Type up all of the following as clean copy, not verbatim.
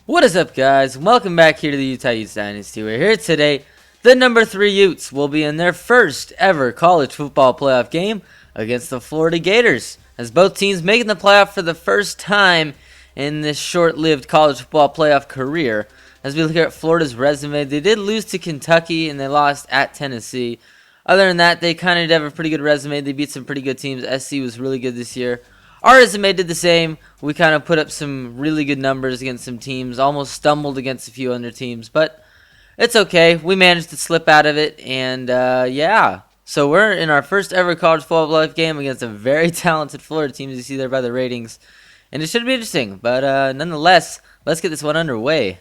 What is up, guys? Welcome back here to the UTES Dynasty. We're here today. The number 3 Utes will be in their first ever college football playoff game against the Florida Gators, as both teams making the playoff for the first time in this short-lived college football playoff career. As we look at Florida's resume, they did lose to Kentucky and they lost at Tennessee. Other than that, they kind of have a pretty good resume. They beat some pretty good teams. SC was really good this year. Our resume did the same. We kind of put up some really good numbers against some teams, almost stumbled against a few other teams, but it's okay. We managed to slip out of it, and yeah. So we're in our first ever college football playoff game against a very talented Florida team, as you see there by the ratings, and it should be interesting. But nonetheless, let's get this one underway.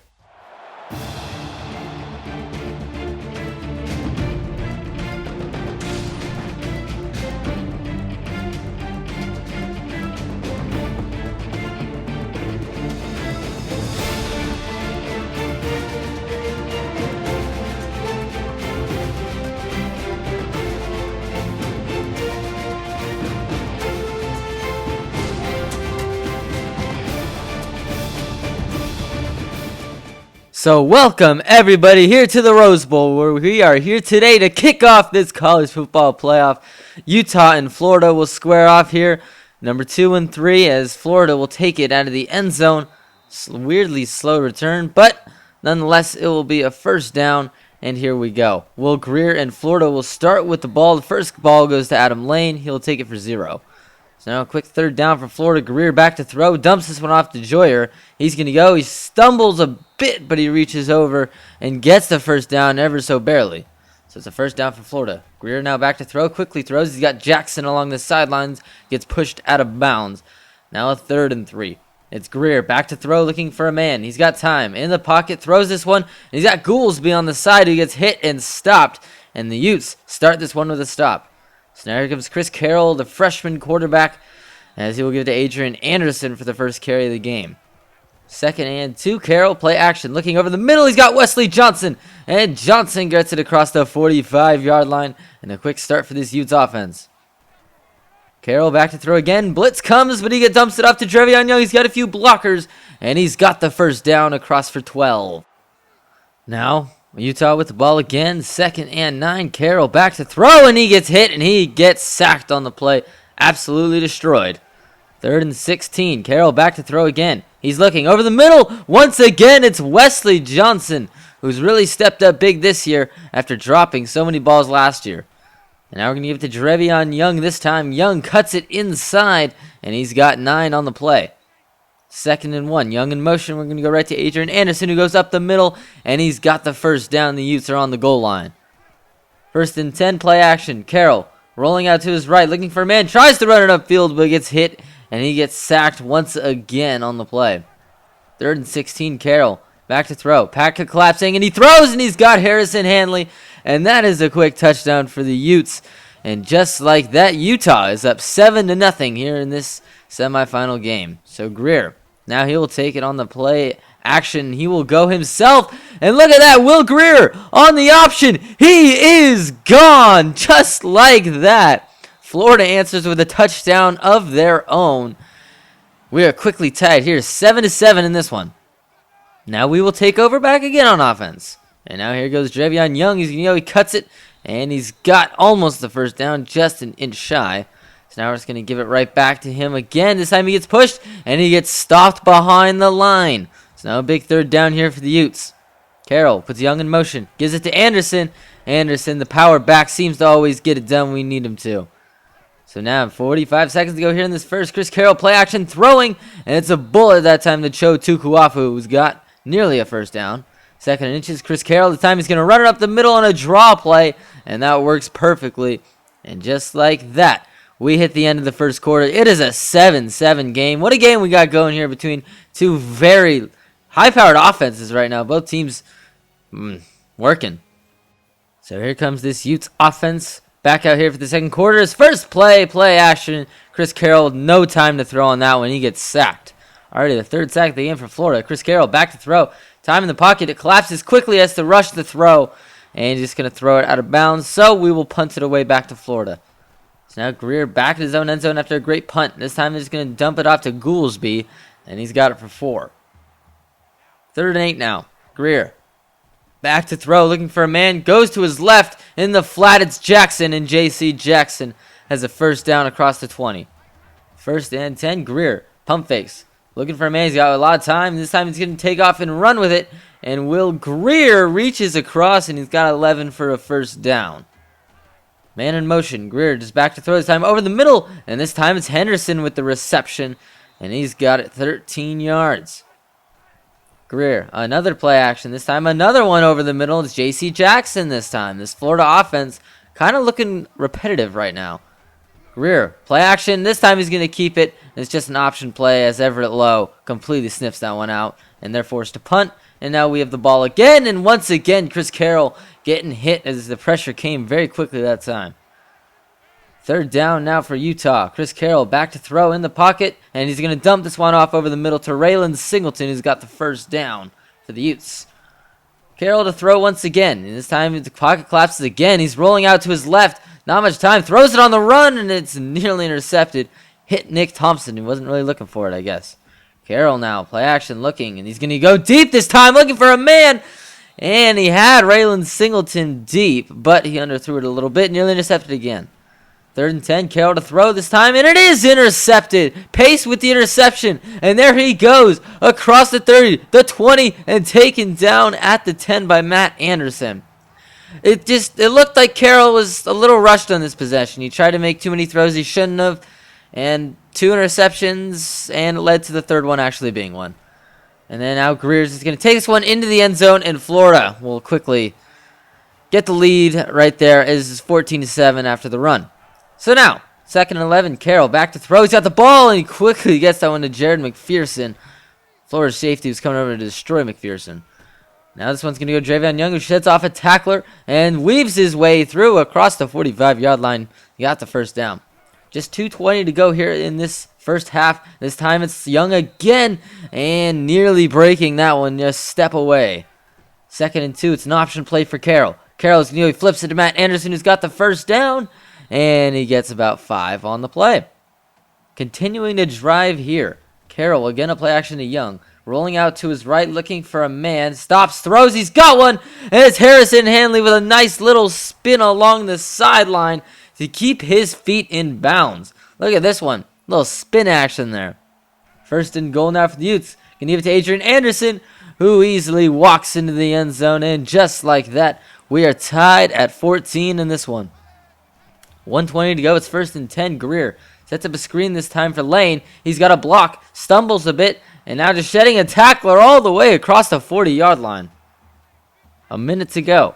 So welcome everybody here to the Rose Bowl, where we are here today to kick off this college football playoff. Utah and Florida will square off here, number 2 and 3, as Florida will take it out of the end zone. Weirdly slow return, but nonetheless it will be a first down, and here we go. Will Greer and Florida will start with the ball. The first ball goes to Adam Lane. He'll take it for 0. So now a quick third down for Florida. Greer back to throw. Dumps this one off to Joyer. He's going to go. He stumbles a bit, but he reaches over and gets the first down ever so barely. So it's a first down for Florida. Greer now back to throw. Quickly throws. He's got Jackson along the sidelines. Gets pushed out of bounds. Now a 3rd and 3. It's Greer back to throw, looking for a man. He's got time. In the pocket. Throws this one. And he's got Goolsby on the side, who gets hit and stopped. And the Utes start this one with a stop. So now here comes Chris Carroll, the freshman quarterback, as he will give it to Adrian Anderson for the first carry of the game. 2nd and 2, Carroll, play action. Looking over the middle, he's got Wesley Johnson. And Johnson gets it across the 45-yard line. And a quick start for this Utes offense. Carroll back to throw again. Blitz comes, but he dumps it off to Trevion Young. He's got a few blockers, and he's got the first down across for 12. Now Utah with the ball again. 2nd and 9. Carroll back to throw, and he gets hit, and he gets sacked on the play. Absolutely destroyed. 3rd and 16. Carroll back to throw again. He's looking over the middle. Once again, it's Wesley Johnson, who's really stepped up big this year after dropping so many balls last year. And now we're going to give it to Trevion Young this time. Young cuts it inside, and he's got 9 on the play. 2nd and 1. Young in motion. We're going to go right to Adrian Anderson, who goes up the middle, and he's got the first down. The Utes are on the goal line. 1st and 10, play action. Carroll rolling out to his right, looking for a man. Tries to run it upfield, but gets hit, and he gets sacked once again on the play. 3rd and 16, Carroll back to throw. Patka collapsing, and he throws, and he's got Harrison Hanley, and that is a quick touchdown for the Utes. And just like that, Utah is up 7-0 here in this semifinal game. So Greer, now he will take it on the play action. He will go himself. And look at that. Will Greer on the option. He is gone. Just like that. Florida answers with a touchdown of their own. We are quickly tied here. 7-7 in this one. Now we will take over back again on offense. And now here goes Trevion Young. He cuts it. And he's got almost the first down. Just an inch shy. So now we're just going to give it right back to him again. This time he gets pushed, and he gets stopped behind the line. So now a big 3rd down here for the Utes. Carroll puts Young in motion. Gives it to Anderson. Anderson, the power back, seems to always get it done when we need him to. So now 45 seconds to go here in this first. Chris Carroll play action throwing, and it's a bullet that time to Cho Tukuafu, who's got nearly a first down. 2nd and inches, Chris Carroll. The time he's going to run it up the middle on a draw play, and that works perfectly. And just like that, we hit the end of the first quarter. It is a 7-7 game. What a game we got going here between two very high-powered offenses right now. Both teams working. So here comes this Utes offense back out here for the second quarter. His first play action. Chris Carroll, no time to throw on that one. He gets sacked. Already the 3rd sack of the game for Florida. Chris Carroll back to throw. Time in the pocket. It collapses quickly, has to rush the throw. And he's just going to throw it out of bounds. So we will punt it away back to Florida. So now Greer back in his own end zone after a great punt. This time they're just going to dump it off to Goolsby, and he's got it for 4. 3rd and 8 now. Greer. Back to throw, looking for a man. Goes to his left in the flat. It's Jackson, and J.C. Jackson has a 1st down across the 20. 1st and 10. Greer. Pump fakes. Looking for a man. He's got a lot of time. This time he's going to take off and run with it. And Will Greer reaches across, and he's got 11 for a 1st down. Man in motion. Greer just back to throw this time over the middle. And this time it's Henderson with the reception. And he's got it 13 yards. Greer, another play action. This time another one over the middle. It's J.C. Jackson this time. This Florida offense kind of looking repetitive right now. Greer, play action. This time he's going to keep it. It's just an option play as Everett Lowe completely sniffs that one out. And they're forced to punt. And now we have the ball again. And once again, Chris Carroll getting hit as the pressure came very quickly that time. 3rd down now for Utah. Chris Carroll back to throw in the pocket. And he's going to dump this one off over the middle to Raylan Singleton, who's got the 1st down for the Utes. Carroll to throw once again. And this time the pocket collapses again. He's rolling out to his left. Not much time. Throws it on the run, and it's nearly intercepted. Hit Nick Thompson, who wasn't really looking for it, I guess. Carroll now, play action looking. And he's going to go deep this time, looking for a man. And he had Raylan Singleton deep, but he underthrew it a little bit. Nearly intercepted again. 3rd and 10, Carroll to throw this time, and it is intercepted. Pace with the interception, and there he goes across the 30, the 20, and taken down at the 10 by Matt Anderson. It looked like Carroll was a little rushed on this possession. He tried to make too many throws he shouldn't have, and 2 interceptions, and it led to the 3rd one actually being one. And then now Greer's is going to take this one into the end zone, and Florida will quickly get the lead right there as 14-7 after the run. So now, 2nd and 11, Carroll back to throw. He's got the ball, and he quickly gets that one to Jared McPherson. Florida's safety was coming over to destroy McPherson. Now this one's going to go Dravion Young, who sheds off a tackler and weaves his way through across the 45-yard line. He got the 1st down. Just 2:20 to go here in this 1st half. This time it's Young again, and nearly breaking that one, just step away. 2nd and 2, it's an option play for Carroll. Carroll's nearly flips it to Matt Anderson, who's got the 1st down. And he gets about 5 on the play. Continuing to drive here. Carroll, again a play action to Young. Rolling out to his right, looking for a man. Stops, throws, he's got one. And it's Harrison Hanley with a nice little spin along the sideline to keep his feet in bounds. Look at this one. Little spin action there. 1st and goal now for the Utes. Can give it to Adrian Anderson, who easily walks into the end zone. And just like that, we are tied at 14 in this one. 1:20 to go. It's 1st and 10. Greer sets up a screen this time for Lane. He's got a block, stumbles a bit, and now just shedding a tackler all the way across the 40-yard line. A minute to go.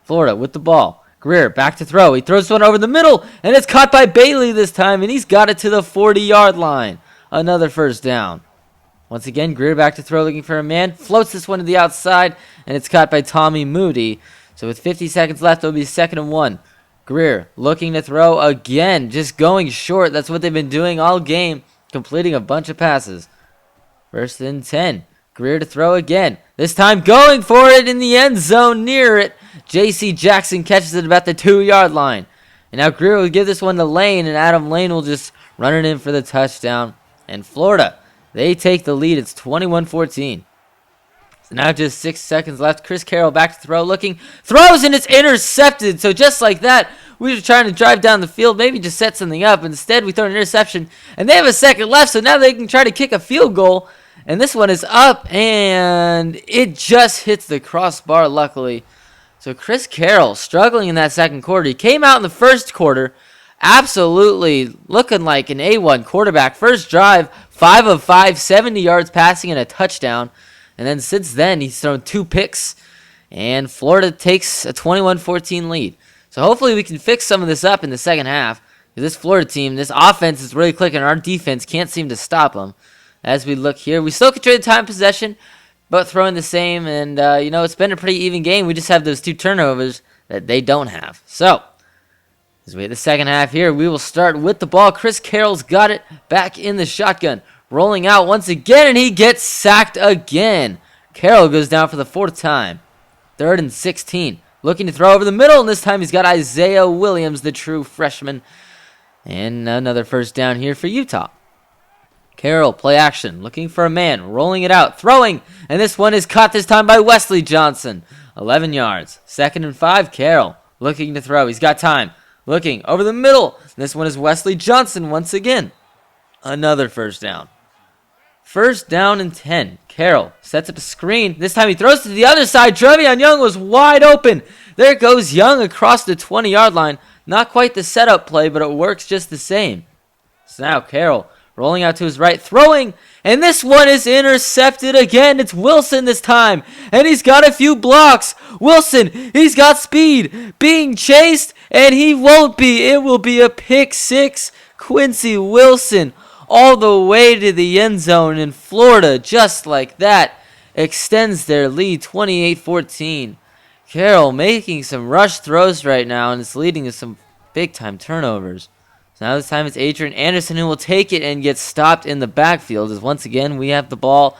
Florida with the ball. Greer back to throw. He throws one over the middle, and it's caught by Bailey this time, and he's got it to the 40-yard line. Another 1st down. Once again, Greer back to throw, looking for a man. Floats this one to the outside, and it's caught by Tommy Moody. So with 50 seconds left, it'll be 2nd and 1. Greer looking to throw again, just going short. That's what they've been doing all game, completing a bunch of passes. 1st and 10. Greer to throw again. This time going for it in the end zone near it. J.C. Jackson catches it about the 2-yard line. And now Greer will give this one to Lane, and Adam Lane will just run it in for the touchdown. And Florida, they take the lead. It's 21-14. So now just 6 seconds left. Chris Carroll back to throw, looking, throws, and it's intercepted. So just like that, we were trying to drive down the field, maybe just set something up. Instead, we throw an interception, and they have a second left, so now they can try to kick a field goal. And this one is up, and it just hits the crossbar, luckily. So Chris Carroll struggling in that 2nd quarter. He came out in the 1st quarter, absolutely looking like an A1 quarterback. First drive, 5 of 5, 70 yards passing and a touchdown. And then since then, he's thrown 2 picks, and Florida takes a 21-14 lead. So hopefully we can fix some of this up in the 2nd half. This Florida team, this offense is really clicking. Our defense can't seem to stop them. As we look here, we still control the time possession, but throwing the same. And, it's been a pretty even game. We just have those 2 turnovers that they don't have. So, as we hit the 2nd half here, we will start with the ball. Chris Carroll's got it back in the shotgun. Rolling out once again, and he gets sacked again. Carroll goes down for the 4th time. 3rd and 16. Looking to throw over the middle, and this time he's got Isaiah Williams, the true freshman. And another 1st down here for Utah. Carroll, play action, looking for a man, rolling it out, throwing, and this one is caught this time by Wesley Johnson. 11 yards. 2nd and 5, Carroll, looking to throw. He's got time. Looking over the middle. This one is Wesley Johnson once again. Another first down. 1st down and 10. Carroll sets up a screen. This time he throws to the other side. Trevion Young was wide open. There goes Young across the 20-yard line. Not quite the setup play, but it works just the same. So now Carroll rolling out to his right, throwing, and this one is intercepted again. It's Wilson this time, and he's got a few blocks. Wilson, he's got speed, being chased, and he won't be. It will be a pick six. Quincy Wilson all the way to the end zone in Florida, just like that, extends their lead 28-14. Carroll making some rush throws right now, and it's leading to some big-time turnovers. So now this time it's Adrian Anderson who will take it and get stopped in the backfield, as once again we have the ball.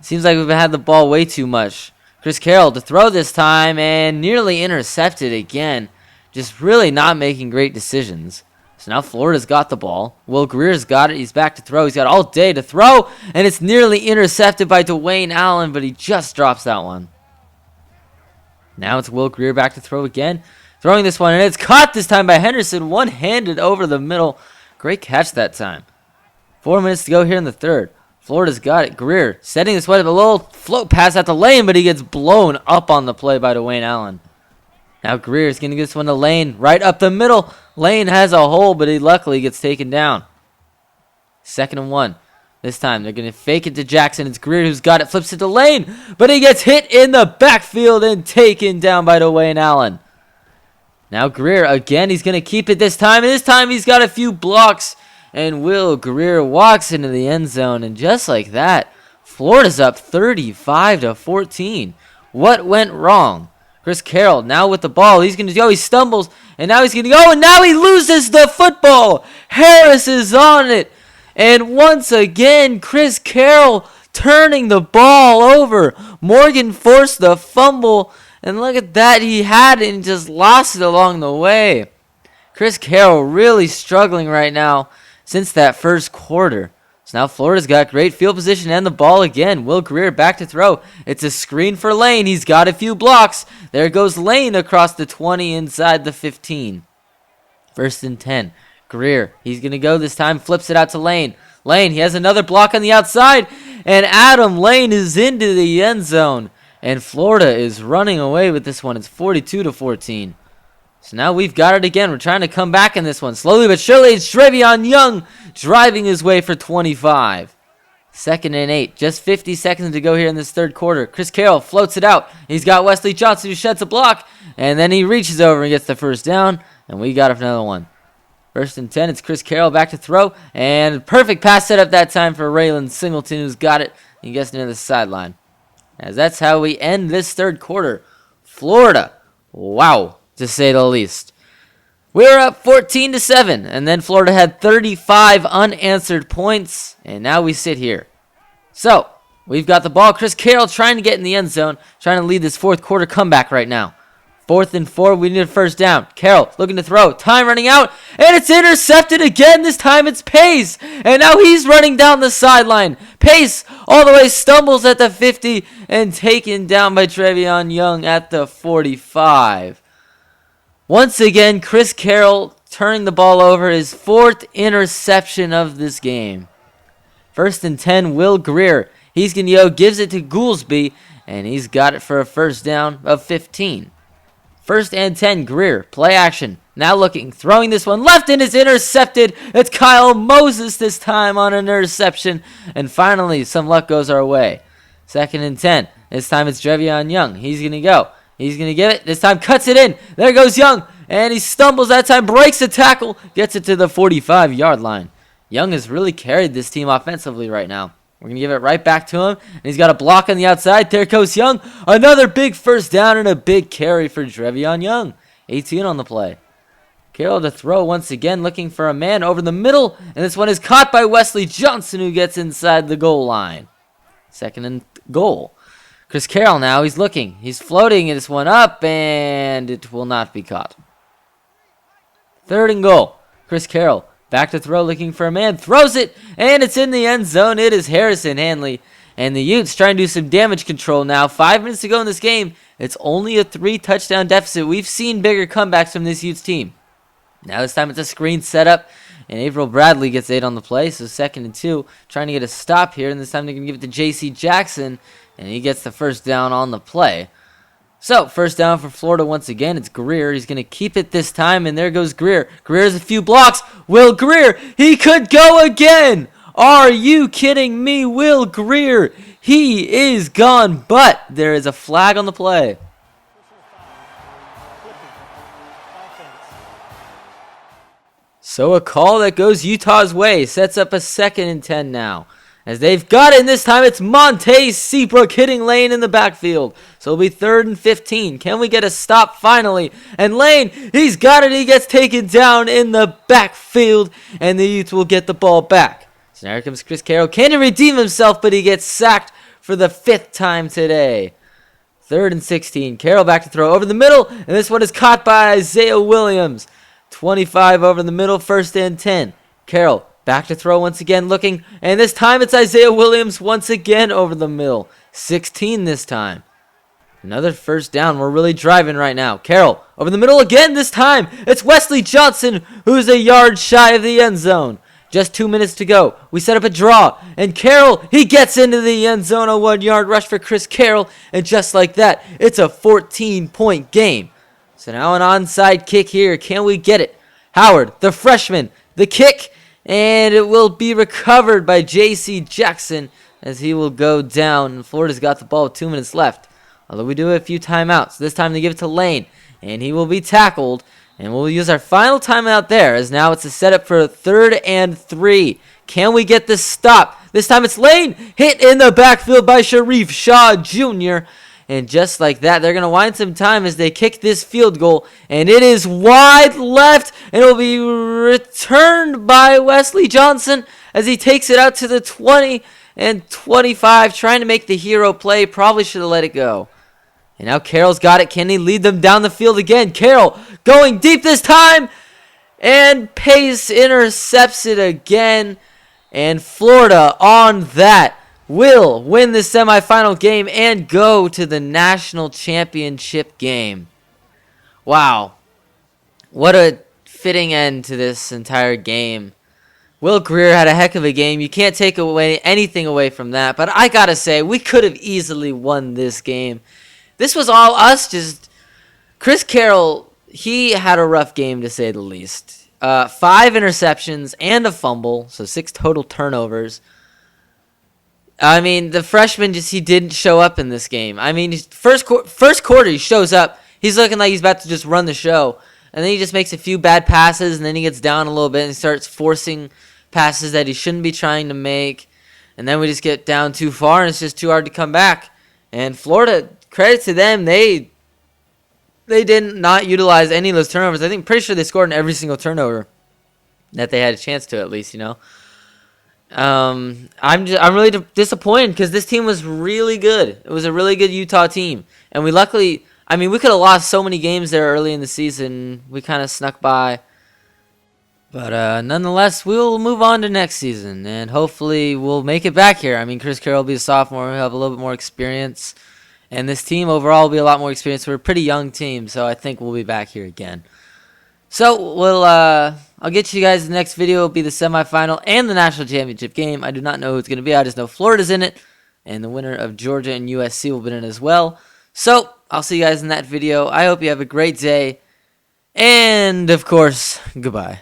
Seems like we've had the ball way too much. Chris Carroll to throw this time, and nearly intercepted again. Just really not making great decisions. So now Florida's got the ball. Will Greer's got it. He's back to throw. He's got all day to throw, and it's nearly intercepted by Dwayne Allen, but he just drops that one. Now it's Will Greer back to throw again. Throwing this one, and it's caught this time by Henderson, one-handed over the middle. Great catch that time. 4 minutes to go here in the third. Florida's got it. Greer setting this one up, a little float pass out the lane, but he gets blown up on the play by Dwayne Allen. Now Greer is going to get this one to Lane, right up the middle. Lane has a hole, but he luckily gets taken down. 2nd and 1. This time they're going to fake it to Jackson. It's Greer who's got it, flips it to Lane, but he gets hit in the backfield and taken down by Dwayne Allen. Now Greer again, he's going to keep it this time, and this time he's got a few blocks, and Will Greer walks into the end zone, and just like that, Florida's up 35-14. What went wrong? Chris Carroll now with the ball. He's going to go. He stumbles, and now he's going to go, and now he loses the football. Harris is on it, and once again, Chris Carroll turning the ball over. Morgan forced the fumble, and look at that. He had it and just lost it along the way. Chris Carroll really struggling right now since that first quarter. So now Florida's got great field position and the ball again. Will Greer back to throw. It's a screen for Lane. He's got a few blocks. There goes Lane across the 20 inside the 15. 1st and 10. Greer, he's going to go this time. Flips it out to Lane. Lane, he has another block on the outside. And Adam Lane is into the end zone. And Florida is running away with this one. It's 42-14. So now we've got it again. We're trying to come back in this one. Slowly but surely, it's Trevion Young driving his way for 25. 2nd and 8. Just 50 seconds to go here in this third quarter. Chris Carroll floats it out. He's got Wesley Johnson who sheds a block. And then he reaches over and gets the first down. And we got another one. 1st and 10. It's Chris Carroll back to throw. And perfect pass set up that time for Raylan Singleton, who's got it. He gets near the sideline. As that's how we end this third quarter. Florida, wow, to say the least. We're up 14-7, and then Florida had 35 unanswered points, and now we sit here. So, we've got the ball. Chris Carroll trying to get in the end zone, trying to lead this fourth quarter comeback right now. 4th and 4, we need a first down. Carroll looking to throw. Time running out, and it's intercepted again. This time it's Pace, and now he's running down the sideline. Pace all the way stumbles at the 50 and taken down by Trevion Young at the 45. Once again, Chris Carroll turning the ball over, his 4th interception of this game. 1st and 10, Will Greer. He's going to go, gives it to Goolsby, and he's got it for a first down of 15. 1st and 10, Greer, play action. Now looking, throwing this one left, and it's intercepted. It's Kyle Moses this time on an interception. And finally, some luck goes our way. 2nd and 10. This time it's Trevion Young. He's going to go. He's going to give it. This time cuts it in. There goes Young. And he stumbles that time, breaks the tackle, gets it to the 45-yard line. Young has really carried this team offensively right now. We're going to give it right back to him. And he's got a block on the outside. There goes Young. Another big first down and a big carry for Trevion Young. 18 on the play. Carroll to throw once again, looking for a man over the middle. And this one is caught by Wesley Johnson, who gets inside the goal line. 2nd and goal. Chris Carroll now, he's looking. He's floating this one up, and it will not be caught. 3rd and goal. Chris Carroll Back to throw, looking for a man. Throws it, and it's in the end zone. It is Harrison Hanley. And the Utes trying to do some damage control now. 5 minutes to go in this game. It's only a 3-touchdown deficit. We've seen bigger comebacks from this Utes team. Now this time it's a screen setup. And Averill Bradley gets 8 on the play. So 2nd and 2. Trying to get a stop here. And this time they're going to give it to J.C. Jackson. And he gets the first down on the play. So, first down for Florida once again. It's Greer. He's going to keep it this time, and there goes Greer. Greer's a few blocks. Will Greer, he could go again. Are you kidding me? Will Greer, he is gone, but there is a flag on the play. So, a call that goes Utah's way sets up a 2nd and 10 now. As they've got it, and this time it's Monte Seabrook hitting Lane in the backfield. So it'll be 3rd and 15. Can we get a stop finally? And Lane, he's got it. He gets taken down in the backfield, and the Utes will get the ball back. So now here comes Chris Carroll. Can he redeem himself? But he gets sacked for the 5th time today. 3rd and 16. Carroll back to throw over the middle, and this one is caught by Isaiah Williams. 25 over the middle, 1st and 10. Carroll back to throw once again, looking, and this time it's Isaiah Williams once again over the middle. 16 this time. Another first down. We're really driving right now. Carroll over the middle again this time. It's Wesley Johnson who's a yard shy of the end zone. Just 2 minutes to go. We set up a draw, and Carroll, he gets into the end zone. A 1-yard rush for Chris Carroll, and just like that, it's a 14-point game. So now an onside kick here. Can we get it? Howard, the freshman, the kick, and it will be recovered by J.C. Jackson as he will go down. And Florida's got the ball with 2 minutes left. Although we do have a few timeouts. This time they give it to Lane, and he will be tackled. And we'll use our final timeout there, as now it's a setup for a 3rd and 3. Can we get this stop? This time it's Lane, hit in the backfield by Sharif Shaw Jr., and just like that, they're going to wind some time as they kick this field goal. And it is wide left. And it will be returned by Wesley Johnson as he takes it out to the 20 and 25. Trying to make the hero play. Probably should have let it go. And now Carroll's got it. Can he lead them down the field again? Carroll going deep this time. And Pace intercepts it again. And Florida on that will win the semifinal game and go to the national championship game. Wow. What a fitting end to this entire game. Will Greer had a heck of a game. You can't take away anything away from that. But I gotta say, we could have easily won this game. This was all us. Just Chris Carroll, he had a rough game to say the least. 5 interceptions and a fumble, so 6 total turnovers. I mean, the freshman he didn't show up in this game. I mean, first quarter he shows up. He's looking like he's about to just run the show. And then he just makes a few bad passes, and then he gets down a little bit and starts forcing passes that he shouldn't be trying to make. And then we just get down too far, and it's just too hard to come back. And Florida, credit to them, they did not utilize any of those turnovers. I think pretty sure they scored in every single turnover that they had a chance to, at least, you know. I'm really disappointed because this team was really good. It was a really good Utah team, and we luckily, I mean, we could have lost so many games there early in the season. We kind of snuck by, but nonetheless, we'll move on to next season, and hopefully we'll make it back here. I mean, Chris Carroll will be a sophomore. We'll have a little bit more experience, and this team overall will be a lot more experienced. We're a pretty young team, so I think we'll be back here again. So I'll get you guys in the next video. It'll be the semifinal and the national championship game. I do not know who it's going to be. I just know Florida's in it, and the winner of Georgia and USC will be in it as well. So I'll see you guys in that video. I hope you have a great day, and of course, goodbye.